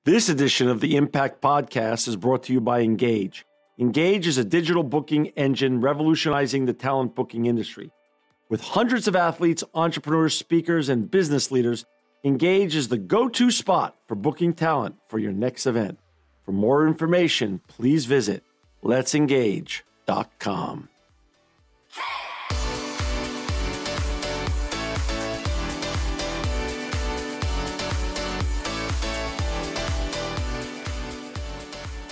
This edition of the Impact Podcast is brought to you by Engage. Engage is a digital booking engine revolutionizing the talent booking industry. With hundreds of athletes, entrepreneurs, speakers, and business leaders, Engage is the go-to spot for booking talent for your next event. For more information, please visit letsengage.com.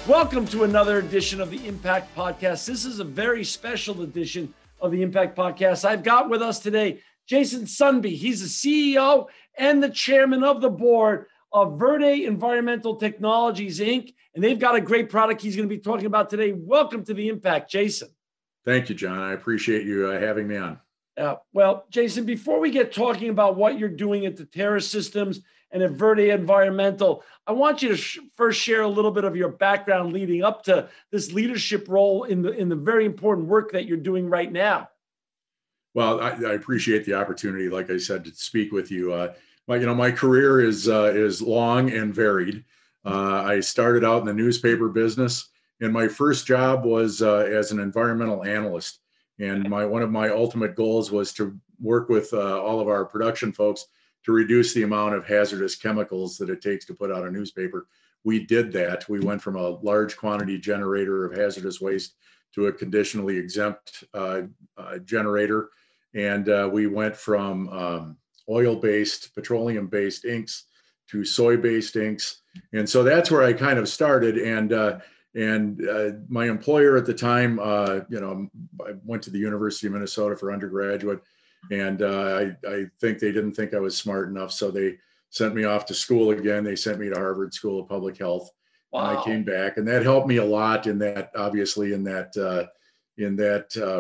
Welcome to another edition of the Impact Podcast. This is a very special edition of the Impact Podcast. I've got with us today Jason Sundby. He's the CEO and the chairman of the board of Verde Environmental Technologies, Inc., and they've got a great product he's going to be talking about today. Welcome to the Impact, Jason. Thank you, John. I appreciate you having me on. Well, Jason, before we get talking about what you're doing at the Terras Systems and at Verde Environmental, I want you to first share a little bit of your background leading up to this leadership role in the very important work that you're doing right now. Well, I appreciate the opportunity, like I said, to speak with you. My career is long and varied. I started out in the newspaper business, and my first job was as an environmental analyst. And one of my ultimate goals was to work with all of our production folks to reduce the amount of hazardous chemicals that it takes to put out a newspaper. We did that. We went from a large quantity generator of hazardous waste to a conditionally exempt generator. And we went from oil-based, petroleum-based inks to soy-based inks. And so that's where I kind of started. And my employer at the time, I went to the University of Minnesota for undergraduate, and I think they didn't think I was smart enough, so they sent me off to school again. They sent me to Harvard School of Public Health. Wow. And I came back, and that helped me a lot in that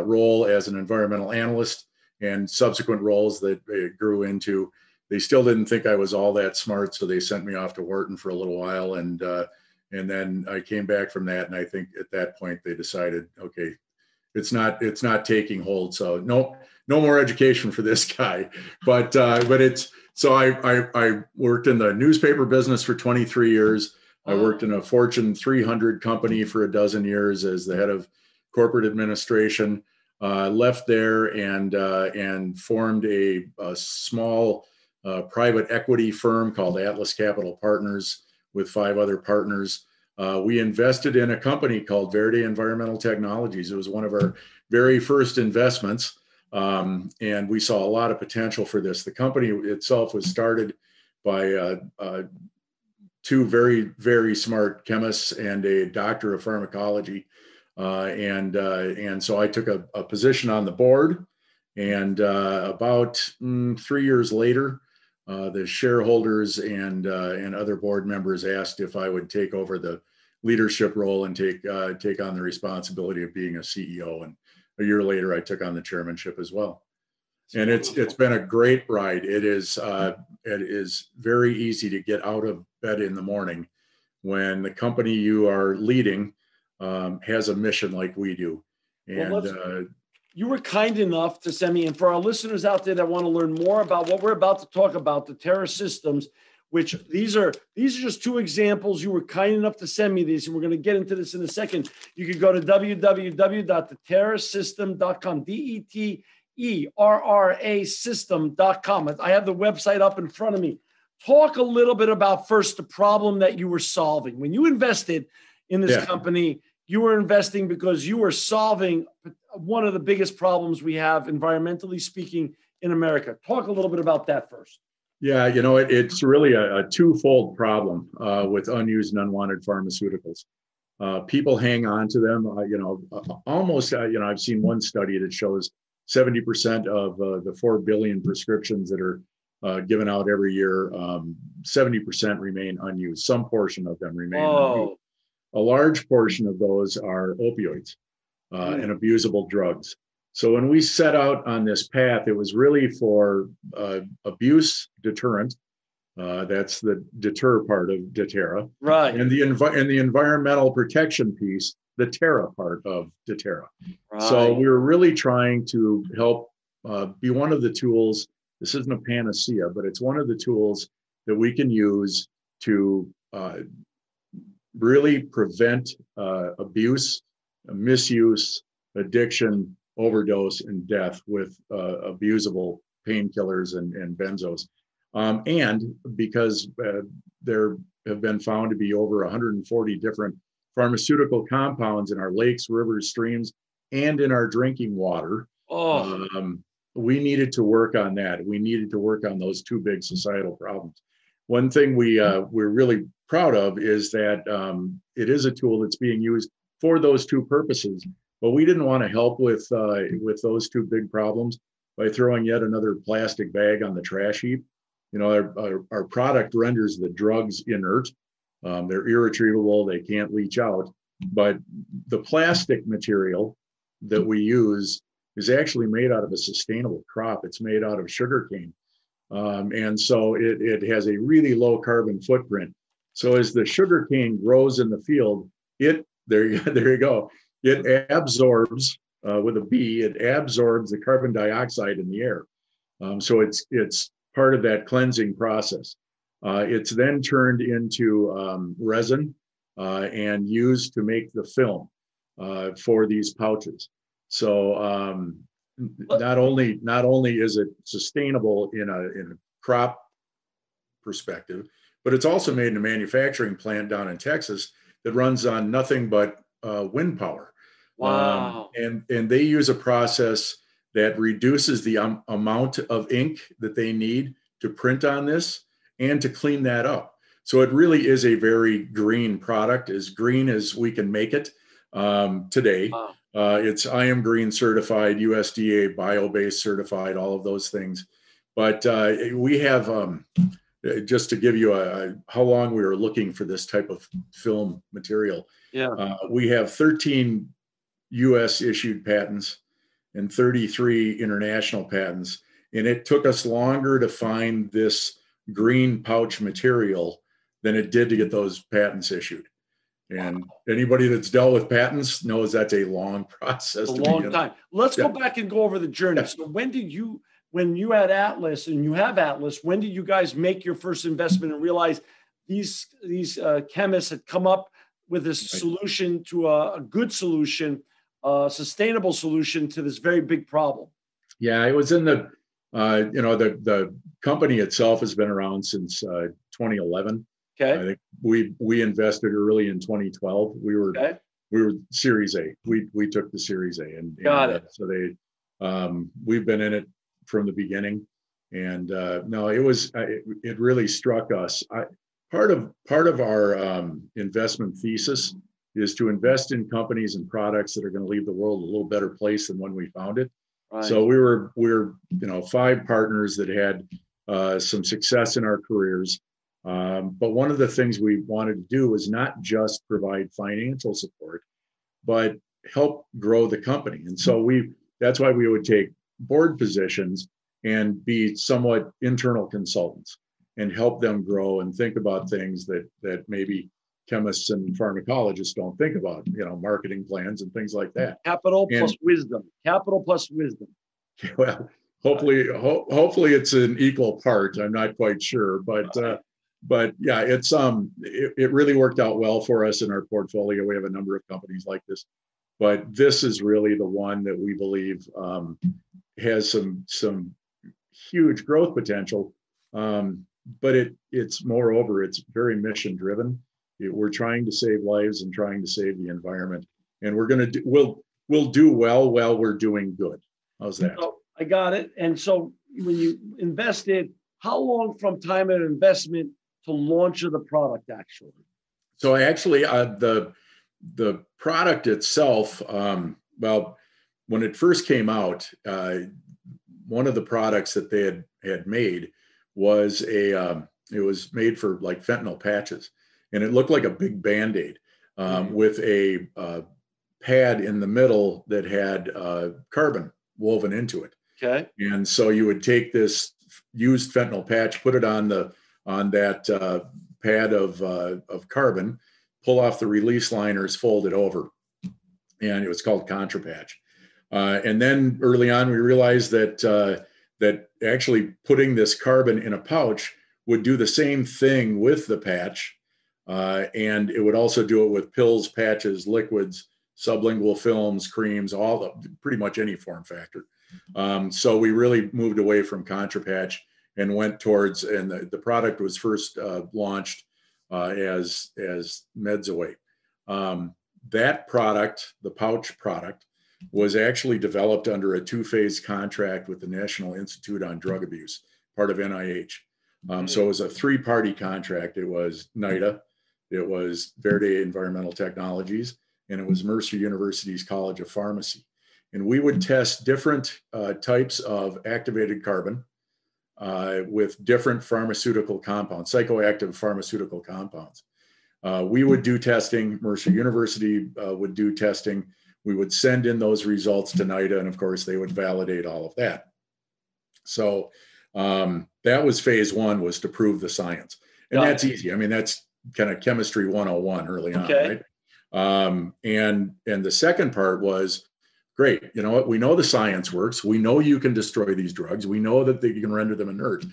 role as an environmental analyst and subsequent roles that it grew into. They still didn't think I was all that smart, so they sent me off to Wharton for a little while, and then I came back from that, and I think at that point they decided, okay, it's not taking hold. So no more education for this guy. But it's so I worked in the newspaper business for 23 years. I worked in a Fortune 300 company for a dozen years as the head of corporate administration. Left there and formed a small private equity firm called Atlas Capital Partners with 5 other partners. We invested in a company called Verde Environmental Technologies. It was one of our very first investments, and we saw a lot of potential for this. The company itself was started by 2 very, very smart chemists and a doctor of pharmacology, and so I took a position on the board, and about 3 years later, the shareholders and other board members asked if I would take over the leadership role and take on the responsibility of being a CEO. And a year later, I took on the chairmanship as well. And it's been a great ride. It is very easy to get out of bed in the morning when the company you are leading has a mission like we do. And you were kind enough to send me, and for our listeners out there that want to learn more about what we're about to talk about, the Terras Systems, which these are just 2 examples. You were kind enough to send me these, and we're going to get into this in a second. You could go to www.theterrasystem.com, DETERRA system.com. I have the website up in front of me. Talk a little bit about first the problem that you were solving. When you invested in this company, you were investing because you were solving one of the biggest problems we have, environmentally speaking, in America. Talk a little bit about that first. Yeah, it's really a twofold problem with unused and unwanted pharmaceuticals. People hang on to them, almost, I've seen one study that shows 70% of the 4 billion prescriptions that are given out every year, 70% remain unused. Some portion of them remain unused. A large portion of those are opioids and abusable drugs. So when we set out on this path, it was really for abuse deterrent. That's the deter part of DETERRA. Right. And the environmental protection piece, the Terra part of DETERRA. Right. So we were really trying to help be one of the tools. This isn't a panacea, but it's one of the tools that we can use to really prevent abuse, misuse, addiction, overdose, and death with abusable painkillers and benzos. And because there have been found to be over 140 different pharmaceutical compounds in our lakes, rivers, streams, and in our drinking water. We needed to work on that. We needed to work on those two big societal problems. One thing we're really proud of is that it is a tool that's being used for those two purposes. But we didn't want to help with those two big problems by throwing yet another plastic bag on the trash heap. You know, our product renders the drugs inert. They're irretrievable. They can't leach out. But the plastic material that we use is actually made out of a sustainable crop. It's made out of sugarcane. And so it has a really low carbon footprint. So as the sugarcane grows in the field, there you go. It absorbs, with a B, it absorbs the carbon dioxide in the air. So it's part of that cleansing process. It's then turned into resin and used to make the film for these pouches. So not only is it sustainable in a crop perspective, but it's also made in a manufacturing plant down in Texas that runs on nothing but wind power. Wow. And they use a process that reduces the amount of ink that they need to print on this and to clean that up. So it really is a very green product, as green as we can make it today. Wow. It's I Am Green certified, USDA bio-based certified, all of those things. But we have, just to give you how long we were looking for this type of film material. Yeah. We have 13 US issued patents and 33 international patents. And it took us longer to find this green pouch material than it did to get those patents issued. And anybody that's dealt with patents knows that's a long process. A long time. Let's go back and go over the journey. Yeah. So when you had Atlas and you have Atlas, when did you guys make your first investment and realize these chemists had come up with this solution to a good solution, a sustainable solution to this very big problem? Yeah, it was in the company itself has been around since 2011. Okay. I think we invested early in 2012. We were Series A. We took the Series A, and Got it. So we've been in it from the beginning, and no, it really struck us. Part of our investment thesis is to invest in companies and products that are going to leave the world a little better place than when we found it. Right. So we're 5 partners that had some success in our careers. But one of the things we wanted to do was not just provide financial support, but help grow the company. And so that's why we would take board positions and be somewhat internal consultants and help them grow and think about things that maybe chemists and pharmacologists don't think about, marketing plans and things like that. Capital plus wisdom. Well, hopefully it's an equal part. I'm not quite sure, but yeah, it really worked out well for us in our portfolio. We have a number of companies like this, but this is really the one that we believe has some huge growth potential. But it's very mission driven. We're trying to save lives and trying to save the environment, and we'll do well while we're doing good. How's that? So, I got it. And so when you invested, how long from time of investment to launch of the product actually? So actually, the product itself, when it first came out, one of the products that they had made was it was made for like fentanyl patches, and it looked like a big Band-Aid with a pad in the middle that had carbon woven into it. Okay. And so you would take this used fentanyl patch, put it on that pad of carbon, pull off the release liners, fold it over, and it was called Contra Patch. And then early on, we realized that actually putting this carbon in a pouch would do the same thing with the patch And it would also do it with pills, patches, liquids, sublingual films, creams, pretty much any form factor. So we really moved away from ContraPatch and went towards, and the product was first launched as Medzaway. That product, the pouch product, was actually developed under a 2-phase contract with the National Institute on Drug Abuse, part of NIH. So it was a 3-party contract. It was NIDA, it was Verde Environmental Technologies, and it was Mercer University's College of Pharmacy. And we would test different types of activated carbon with different pharmaceutical compounds, psychoactive pharmaceutical compounds. We would do testing, Mercer University would do testing. We would send in those results to NIDA, and of course, they would validate all of that. So that was phase 1, was to prove the science. And that's easy. I mean, that's kind of chemistry 101 early on, right? And the second part was, great, you know what, we know the science works. We know you can destroy these drugs. We know that you can render them inert,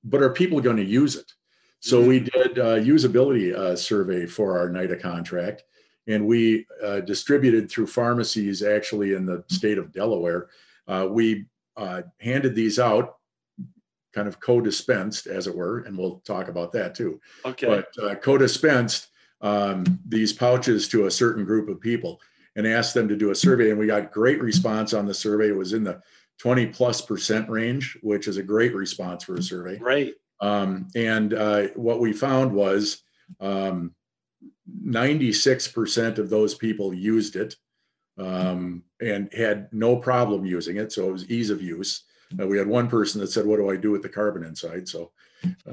but are people going to use it? So we did a usability survey for our NIDA contract, and we distributed through pharmacies actually in the state of Delaware. We handed these out, kind of co-dispensed, as it were, and we'll talk about that too. But co-dispensed these pouches to a certain group of people and asked them to do a survey, and we got great response on the survey. It was in the 20+% range, which is a great response for a survey. Right. And what we found was 96% of those people used it and had no problem using it. So it was ease of use. We had one person that said, "What do I do with the carbon inside?" So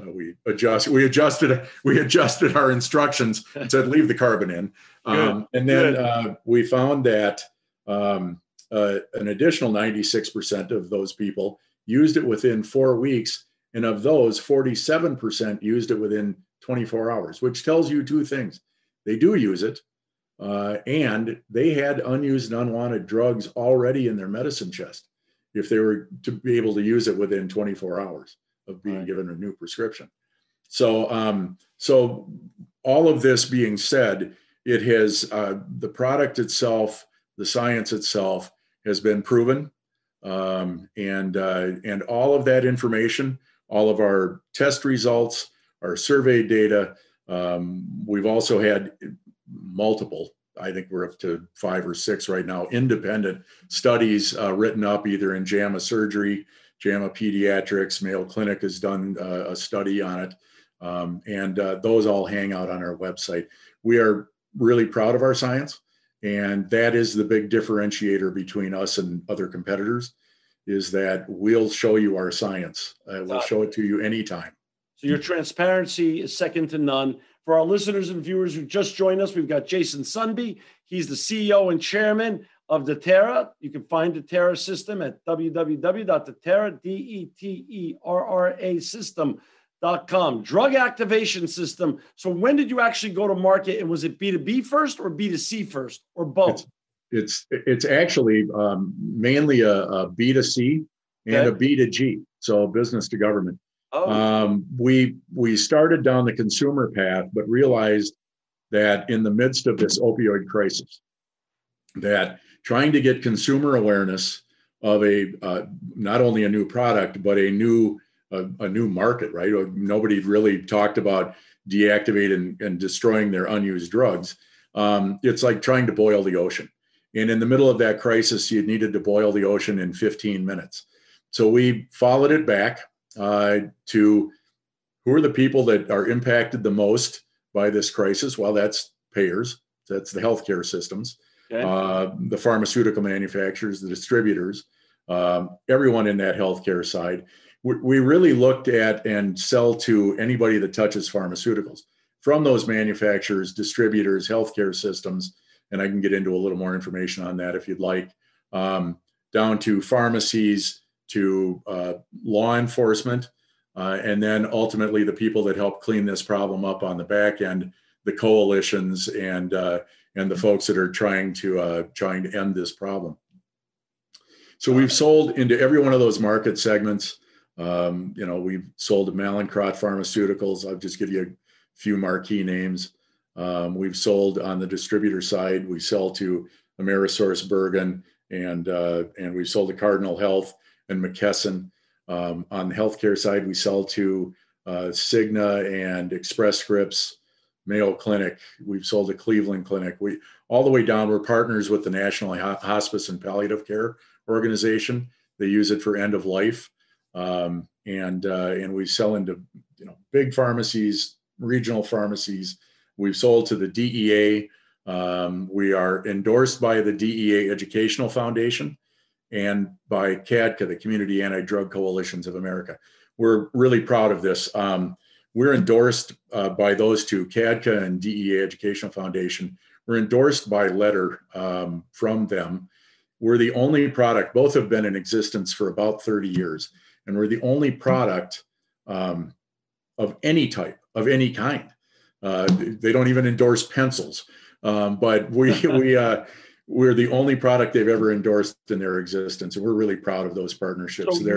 we adjusted our instructions and said, "Leave the carbon in." And then we found that an additional 96% of those people used it within 4 weeks. And of those, 47% used it within 24 hours, which tells you 2 things. They do use it, and they had unused and unwanted drugs already in their medicine chest if they were to be able to use it within 24 hours of being given a new prescription. So, so all of this being said, it has, the product itself, the science itself has been proven, and all of that information, all of our test results, our survey data. We've also had multiple, I think we're up to 5 or 6 right now, independent studies written up either in JAMA Surgery, JAMA Pediatrics. Mayo Clinic has done a study on it. And those all hang out on our website. We are really proud of our science. And that is the big differentiator between us and other competitors, is that we'll show you our science. We'll show it to you anytime. So your transparency is second to none. For our listeners and viewers who just joined us, we've got Jason Sundby. He's the CEO and chairman of the Terra. You can find the Terras System at www.theterra, system.com. Drug activation system. So when did you actually go to market, and was it B2B first or B2C first, or both? It's actually mainly a B2C and a B2G, so business to government. We started down the consumer path, but realized that in the midst of this opioid crisis, that trying to get consumer awareness of not only a new product, but a new market, right? Nobody really talked about deactivating and destroying their unused drugs. It's like trying to boil the ocean. And in the middle of that crisis, you needed to boil the ocean in 15 minutes. So we followed it back to who are the people that are impacted the most by this crisis? Well, that's payers. That's the healthcare systems, the pharmaceutical manufacturers, the distributors, everyone in that healthcare side. We really looked at and sell to anybody that touches pharmaceuticals, from those manufacturers, distributors, healthcare systems, and I can get into a little more information on that if you'd like, down to pharmacies, to law enforcement, and then ultimately the people that help clean this problem up on the back end, the coalitions and the folks that are trying to end this problem. So we've sold into every one of those market segments. We've sold to Mallinckrodt Pharmaceuticals. I'll just give you a few marquee names. We've sold on the distributor side. We sell to Amerisource Bergen, and we've sold to Cardinal Health and McKesson. On the healthcare side, we sell to Cigna and Express Scripts, Mayo Clinic. We've sold to Cleveland Clinic. We all the way down. We're partners with the National Hospice and Palliative Care Organization. They use it for end of life, and we sell into big pharmacies, regional pharmacies. We've sold to the DEA. We are endorsed by the DEA Educational Foundation and by CADCA, the Community Anti-Drug Coalitions of America. We're really proud of this. We're endorsed by those two, CADCA and DEA Educational Foundation. We're endorsed by letter from them. We're the only product, both have been in existence for about 30 years, and we're the only product of any type, of any kind. They don't even endorse pencils, but we're the only product they've ever endorsed in their existence, and we're really proud of those partnerships. So they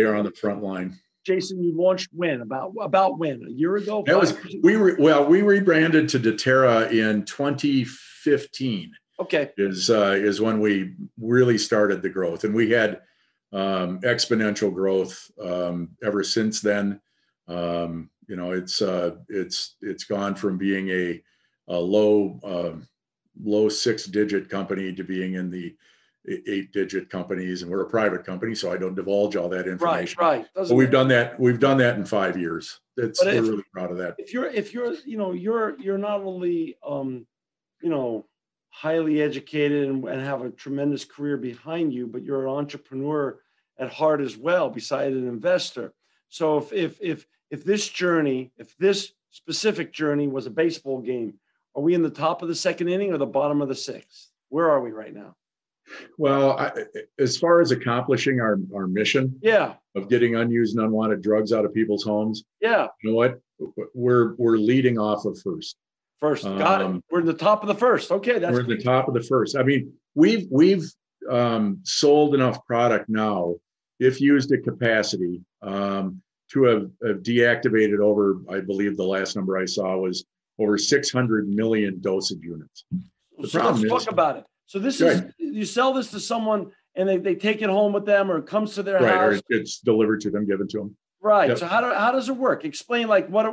are on the front line. Jason, you launched when? About when? A year ago? We rebranded to Terra in 2015. Okay. Is when we really started the growth, and we had exponential growth ever since then. It's gone from being a low 6-digit company to being in the 8-digit companies, and we're a private company, so I don't divulge all that information. Right. But we've done that in 5 years. We're really proud of that. If you're you're not only highly educated and have a tremendous career behind you, but you're an entrepreneur at heart as well, beside an investor. So if this specific journey was a baseball game, are we in the top of the second inning or the bottom of the sixth? Where are we right now? Well, as far as accomplishing our mission, of getting unused and unwanted drugs out of people's homes, you know what? We're leading off of first. Got it. We're in the top of the first. Okay, we're in the top of the first. I mean, we've sold enough product now, if used at capacity, to have deactivated over, I believe the last number I saw was over 600 million dosage units. Let's talk about it. So this is, you sell this to someone and they take it home with them, or it comes to their house. Or it's delivered to them, given to them. Right. Yep. So how does it work? Explain, like what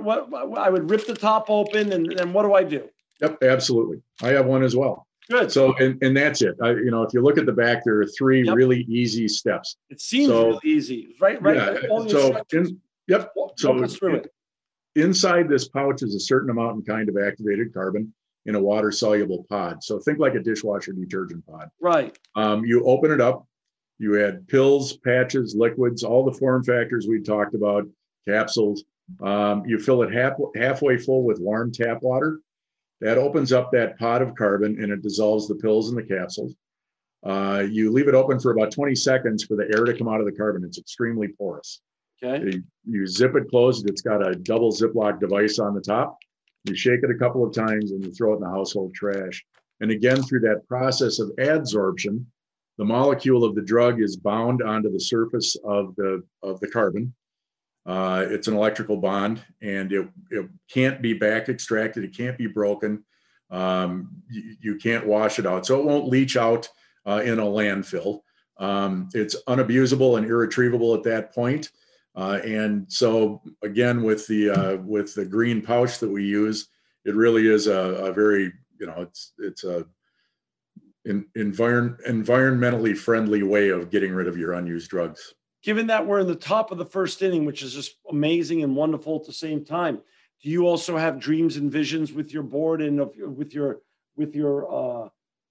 I would rip the top open and what do I do? Yep, absolutely. I have one as well. Good. So, and that's it. If you look at the back, there are 3 really easy steps. It seems really easy, right? Yeah. Inside this pouch is a certain amount and kind of activated carbon in a water-soluble pod. So think like a dishwasher detergent pod. Right. You open it up. You add pills, patches, liquids, all the form factors we talked about, capsules. You fill it halfway full with warm tap water. That opens up that pod of carbon and it dissolves the pills and the capsules. You leave it open for about 20 seconds for the air to come out of the carbon. It's extremely porous. Okay. You zip it closed. It's got a double Ziploc device on the top. You shake it a couple of times and you throw it in the household trash. And again, through that process of adsorption, the molecule of the drug is bound onto the surface of the carbon. It's an electrical bond, and it can't be back extracted. It can't be broken. You can't wash it out, so it won't leach out in a landfill. It's unabusable and irretrievable at that point. And so again, with the green pouch that we use, it really is a very, it's a environmentally friendly way of getting rid of your unused drugs. Given that we're in the top of the first inning, which is just amazing and wonderful at the same time, do you also have dreams and visions with your board and with your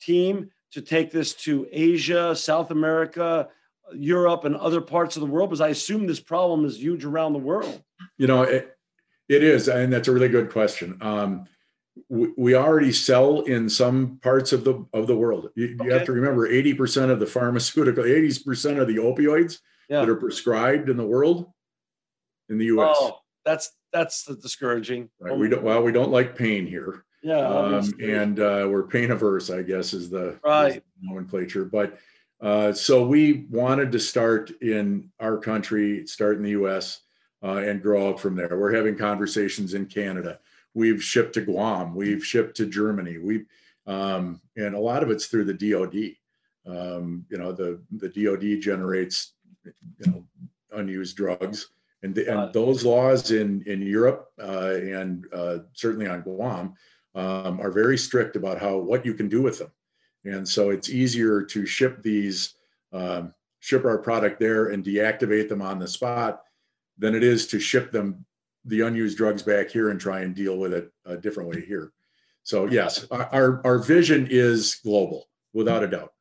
team to take this to Asia, South America, Europe, and other parts of the world? Because I assume this problem is huge around the world. It is, and that's a really good question. We already sell in some parts of the world. You have to remember, 80% of the 80% of the opioids that are prescribed in the world in the U.S. Oh, that's discouraging. Right. We don't like pain here. Yeah. And we're pain averse, I guess, is the nomenclature. But so we wanted to start in our country, start in the U.S. And grow up from there. We're having conversations in Canada. we've shipped to Guam, we've shipped to Germany, and a lot of it's through the DoD. The DoD generates, unused drugs, and those laws in Europe and certainly on Guam are very strict about what you can do with them. And so it's easier to ship our product there and deactivate them on the spot than it is to ship the unused drugs back here and try and deal with it a different way here. So yes, our vision is global, without a doubt.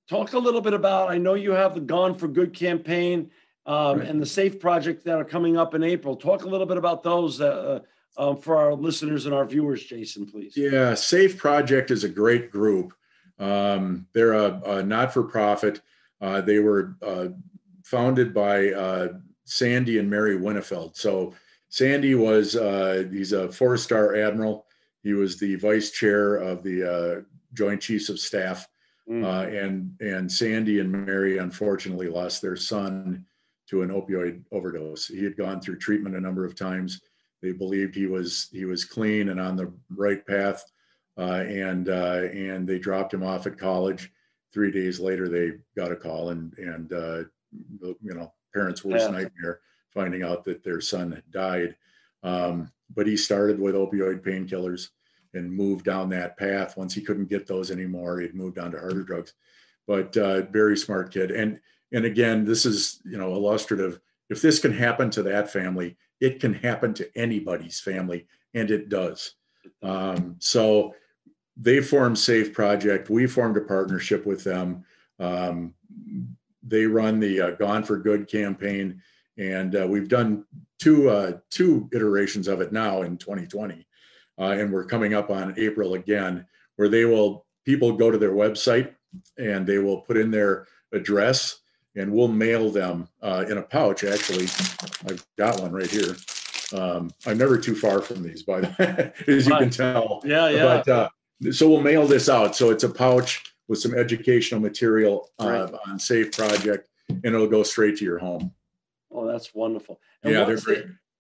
Talk a little bit about, I know you have the Gone for Good campaign Right. and the SAFE project that are coming up in April. Talk a little bit about those for our listeners and our viewers, Jason, please. Yeah, SAFE Project is a great group. They're a not-for-profit. They were founded by Sandy and Mary Winnefeld. So Sandy he's a 4-star admiral. He was the vice chair of the Joint Chiefs of Staff. And Sandy and Mary unfortunately lost their son to an opioid overdose. He had gone through treatment a number of times. They believed he was clean and on the right path, and they dropped him off at college. 3 days later, they got a call, and parents' worst nightmare, finding out that their son had died. But he started with opioid painkillers and moved down that path. Once he couldn't get those anymore, he'd moved on to harder drugs. But very smart kid. And again, this is illustrative. If this can happen to that family, it can happen to anybody's family, and it does. So they formed SAFE Project. We formed a partnership with them. They run the Gone for Good campaign, and we've done two iterations of it now in 2020. And we're coming up on April again, where people go to their website and they will put in their address, and we'll mail them in a pouch. Actually, I've got one right here. I'm never too far from these, by the way, as you can tell. Yeah. But so we'll mail this out. So it's a pouch with some educational material on SAFE Project, and it'll go straight to your home. Oh, that's wonderful. And yeah, they're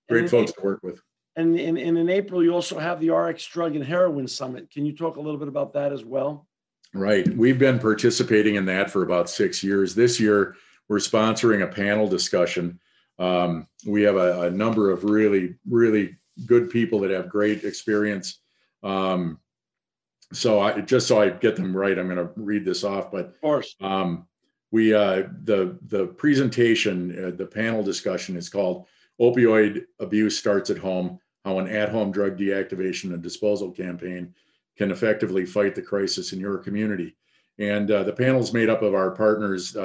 great folks to work with. And in April, you also have the RX Drug and Heroin Summit. Can you talk a little bit about that as well? Right. We've been participating in that for about 6 years. This year, we're sponsoring a panel discussion. We have a number of really, really good people that have great experience. So just so I get them right, I'm going to read this off. But of course, the presentation, the panel discussion is called "Opioid Abuse Starts at Home: How an At-Home Drug Deactivation and Disposal Campaign Can Effectively Fight the Crisis in Your Community." And the panel is made up of our partners,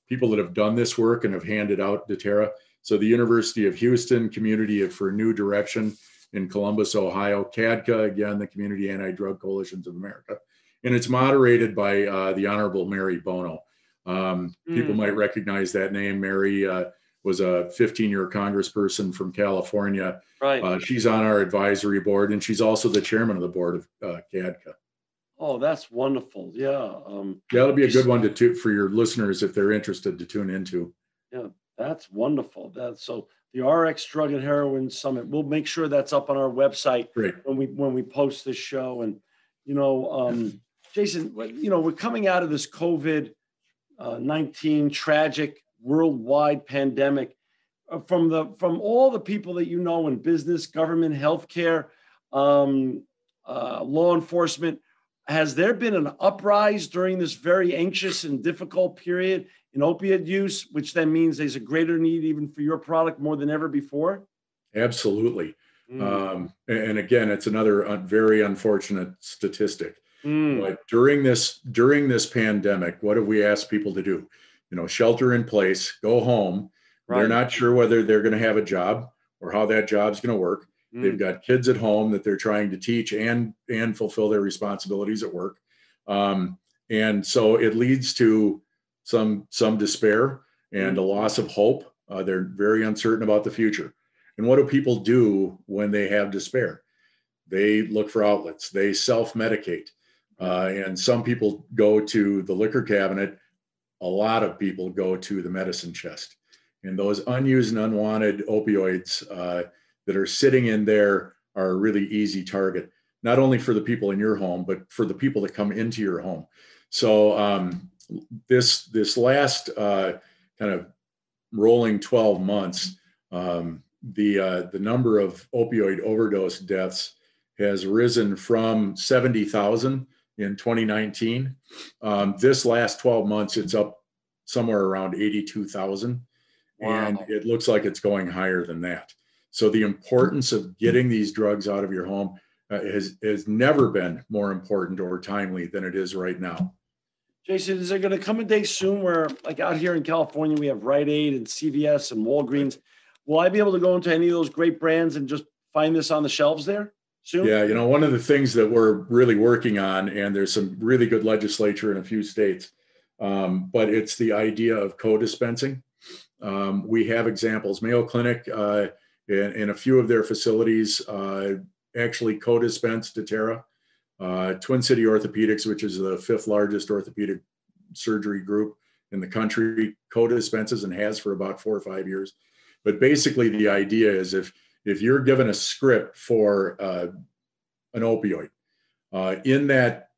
people that have done this work and have handed out to Terra. So the University of Houston, Community for New Direction in Columbus, Ohio, CADCA, again, the Community Anti-Drug Coalitions of America. And it's moderated by the Honorable Mary Bono. People might recognize that name. Mary was a 15-year congressperson from California. Right. She's on our advisory board, and she's also the chairman of the board of CADCA. Oh, that's wonderful. Yeah. That'll be a good one for your listeners if they're interested to tune into. Yeah, that's wonderful. So the RX Drug and Heroin Summit, we'll make sure that's up on our website when we post this show. And, Jason, we're coming out of this COVID-19 tragic worldwide pandemic. From all the people that in business, government, healthcare, law enforcement, has there been an uprise during this very anxious and difficult period in opiate use, which then means there's a greater need even for your product more than ever before? Absolutely. And again, it's another very unfortunate statistic. But during this pandemic, what have we asked people to do? Shelter in place, go home. Right. They're not sure whether they're going to have a job or how that job's going to work. They've got kids at home that they're trying to teach and fulfill their responsibilities at work. And so it leads to some despair and a loss of hope. They're very uncertain about the future. And what do people do when they have despair? They look for outlets. They self-medicate. And some people go to the liquor cabinet. A lot of people go to the medicine chest. And those unused and unwanted opioids that are sitting in there are a really easy target, not only for the people in your home, but for the people that come into your home. So this last kind of rolling 12 months, the number of opioid overdose deaths has risen from 70,000 in 2019. This last 12 months, it's up somewhere around 82,000. Wow. And it looks like it's going higher than that. So the importance of getting these drugs out of your home has never been more important or timely than it is right now. Jason, is there going to come a day soon where, like out here in California, we have Rite Aid and CVS and Walgreens? Will I be able to go into any of those great brands and just find this on the shelves there soon? Yeah, you know, one of the things that we're really working on, and there's some really good legislature in a few states, but it's the idea of co-dispensing. We have examples. Mayo Clinic in a few of their facilities actually co-dispense to Terra. Twin City Orthopedics, which is the 5th largest orthopedic surgery group in the country, co-dispenses and has for about 4 or 5 years. But basically the idea is if you're given a script for an opioid, in that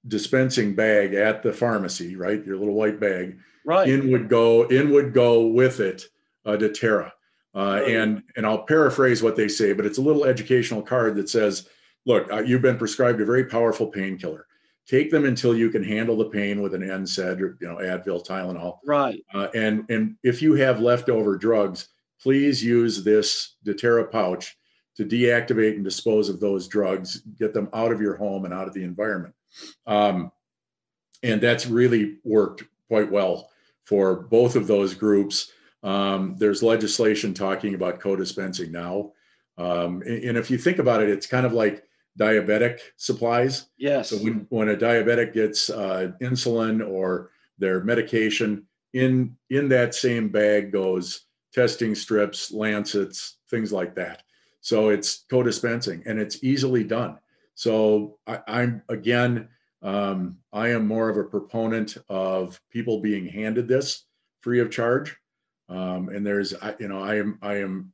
dispensing bag at the pharmacy, right, your little white bag, right, in would go with it to Terra. And I'll paraphrase what they say, but it's a little educational card that says, look, you've been prescribed a very powerful painkiller. Take them until you can handle the pain with an NSAID or, Advil, Tylenol. Right. And if you have leftover drugs, please use this doTERRA pouch to deactivate and dispose of those drugs, get them out of your home and out of the environment. And that's really worked quite well for both of those groups. There's legislation talking about co-dispensing now. And if you think about it, it's kind of like diabetic supplies. Yes. So when a diabetic gets insulin or their medication, in that same bag goes testing strips, lancets, things like that. So it's co-dispensing and it's easily done. So I am more of a proponent of people being handed this free of charge. And I am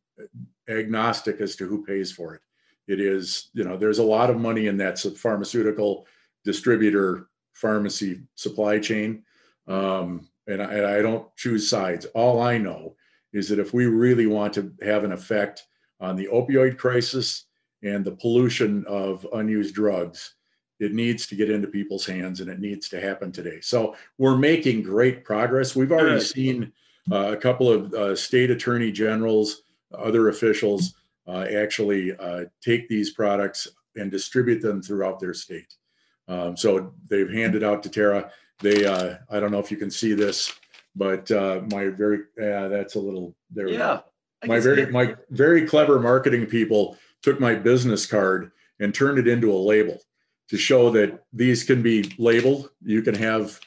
agnostic as to who pays for it. It is, there's a lot of money in that pharmaceutical distributor pharmacy supply chain. And I don't choose sides. All I know is that if we really want to have an effect on the opioid crisis and the pollution of unused drugs, it needs to get into people's hands and it needs to happen today. So we're making great progress. We've already seen a couple of state attorney generals, other officials actually take these products and distribute them throughout their state. So they've handed out to Terra. They, I don't know if you can see this, but that's a little, there we go. My very clever marketing people took my business card and turned it into a label to show that these can be labeled. You can have,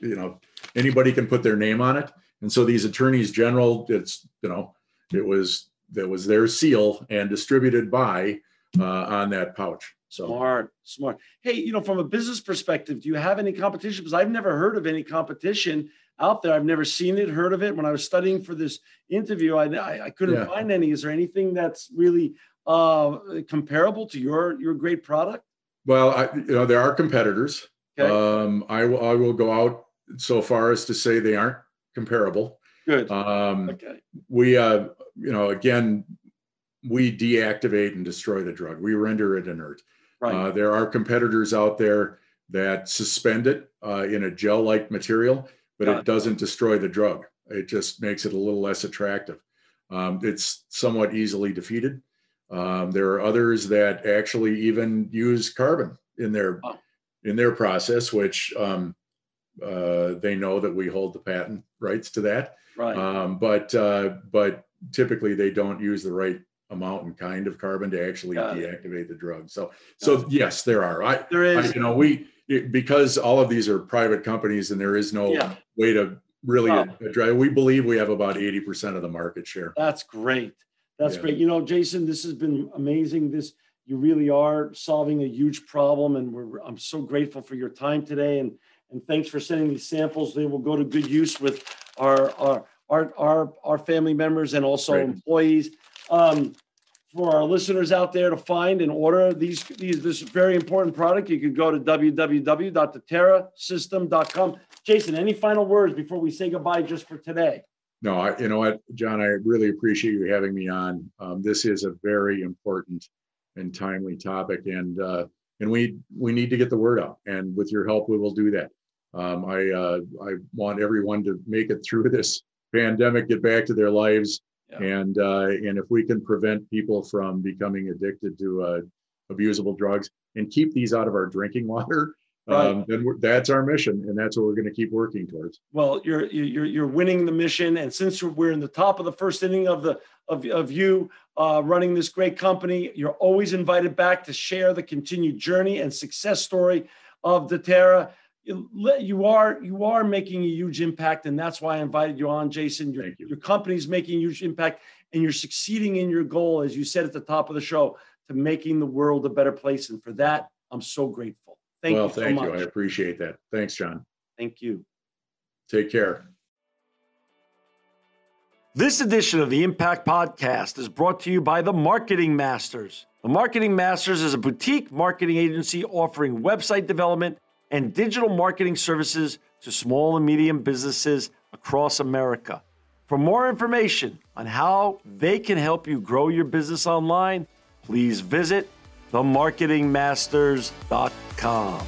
anybody can put their name on it. And so these attorneys general, that was their seal and distributed by on that pouch. So smart. Hey, from a business perspective, do you have any competition? Because I've never heard of any competition out there. I've never seen it, heard of it. When I was studying for this interview, I couldn't find any. Is there anything that's really comparable to your great product? Well, there are competitors. Okay. I will go out so far as to say they aren't comparable. Good. Okay. We, again, we deactivate and destroy the drug. We render it inert. Right. There are competitors out there that suspend it in a gel-like material, but it doesn't destroy the drug. It just makes it a little less attractive. It's somewhat easily defeated. There are others that actually even use carbon in their process, which they know that we hold the patent rights to that. Right. But typically they don't use the right amount and kind of carbon to actually deactivate the drug. So yes, there are. There is. Because all of these are private companies and there is no way to really address. We believe we have about 80% of the market share. That's great. That's great. Jason, this has been amazing. You really are solving a huge problem, and I'm so grateful for your time today. And thanks for sending these samples. They will go to good use with our family members and also employees. for our listeners out there to find and order this very important product, you could go to www.theterrasystem.com. Jason, any final words before we say goodbye just for today? No, you know what, John, I really appreciate you having me on. This is a very important and timely topic, and we need to get the word out. And with your help, we will do that. I want everyone to make it through this pandemic, get back to their lives, and if we can prevent people from becoming addicted to abusable drugs and keep these out of our drinking water. Then that's our mission, and that's what we're going to keep working towards. Well, you're winning the mission, and since we're in the top of the first inning of you running this great company, you're always invited back to share the continued journey and success story of the Terra. You are making a huge impact, and that's why I invited you on, Jason. Your company's making a huge impact, and you're succeeding in your goal, as you said at the top of the show, to making the world a better place. And for that, I'm so grateful. Thank you so much. I appreciate that. Thanks, John. Thank you. Take care. This edition of the Impact Podcast is brought to you by The Marketing Masters. The Marketing Masters is a boutique marketing agency offering website development and digital marketing services to small and medium businesses across America. For more information on how they can help you grow your business online, please visit themarketingmasters.com.